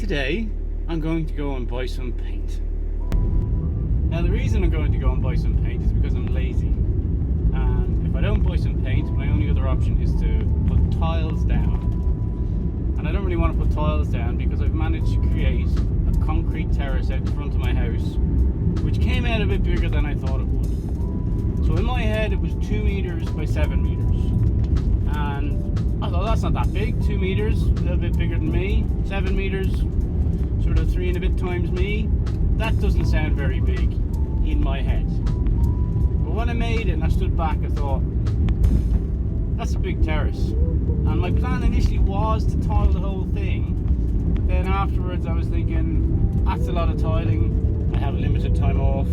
Today I'm going to go and buy some paint. Now the reason I'm going to go and buy some paint is because I'm lazy, and if I don't buy some paint, my only other option is to put tiles down. And I don't really want to put tiles down because I've managed to create a concrete terrace out in front of my house, which came out a bit bigger than I thought it would. So in my head it was 2 meters by 7 meters, and I thought that's not that big. 2 meters, a little bit bigger than me. 7 meters, sort of 3 and a bit times me. That doesn't sound very big in my head. But when I made it and I stood back, I thought, that's a big terrace. And my plan initially was to tile the whole thing. But then afterwards I was thinking, that's a lot of tiling. I have limited time off.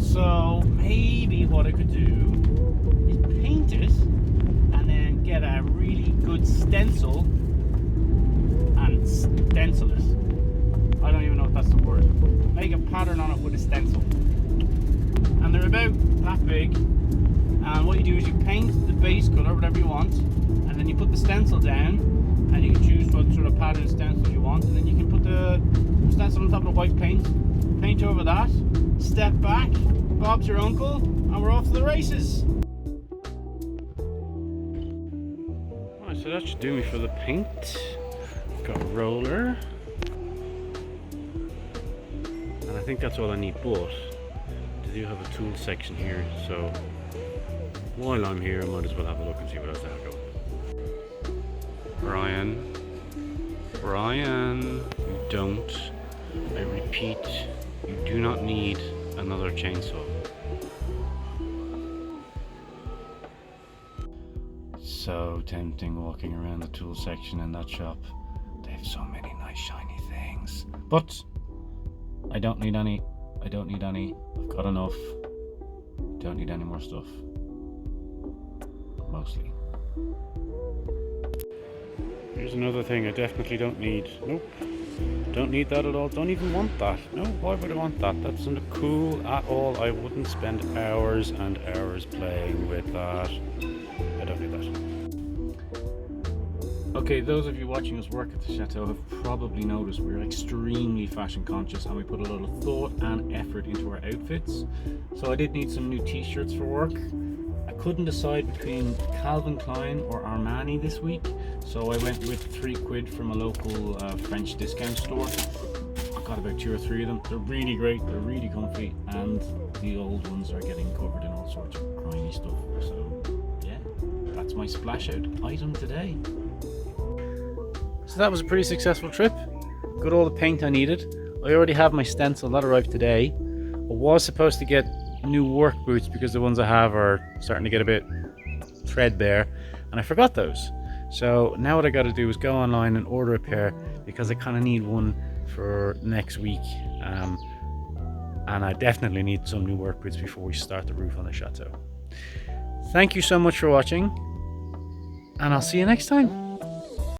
So maybe what I could do is paint it and then get a really good stencil and stencil it. I don't even know if that's the word. Make a pattern on it with a stencil. And they're about that big. And what you do is you paint the base colour, whatever you want, and then you put the stencil down, and you can choose what sort of pattern stencil you want, and then you can put the stencil on top of the white paint over that, step back, Bob's your uncle, and we're off to the races. Right, so that should do me for the paint. Got a roller. And I think that's all I need, but they do have a tool section here, so while I'm here I might as well have a look and see what else I have going. Brian, you don't, I repeat, you do not need another chainsaw. So tempting walking around the tool section in that shop. They have so many nice shiny things, but I don't need any. I've got enough. Don't need any more stuff. Mostly. Here's another thing I definitely don't need. Nope. Don't need that at all. Don't even want that. No, why would I want that? That doesn't look cool at all. I wouldn't spend hours and hours playing with that. I don't need that. Okay, those of you watching us work at the chateau have probably noticed we're extremely fashion conscious and we put a lot of thought and effort into our outfits. So I did need some new t-shirts for work. I couldn't decide between Calvin Klein or Armani this week, so I went with £3 from a local French discount store. I got about 2 or 3 of them. They're really great, they're really comfy, and the old ones are getting covered in all sorts of grimy stuff. So yeah, that's my splash out item today. So that was a pretty successful trip. Got all the paint I needed. I already have my stencil, that arrived today. I was supposed to get new work boots because the ones I have are starting to get a bit threadbare, and I forgot those. So now what I got to do is go online and order a pair because I kind of need one for next week. And I definitely need some new work boots before we start the roof on the chateau. Thank you so much for watching, and I'll see you next time.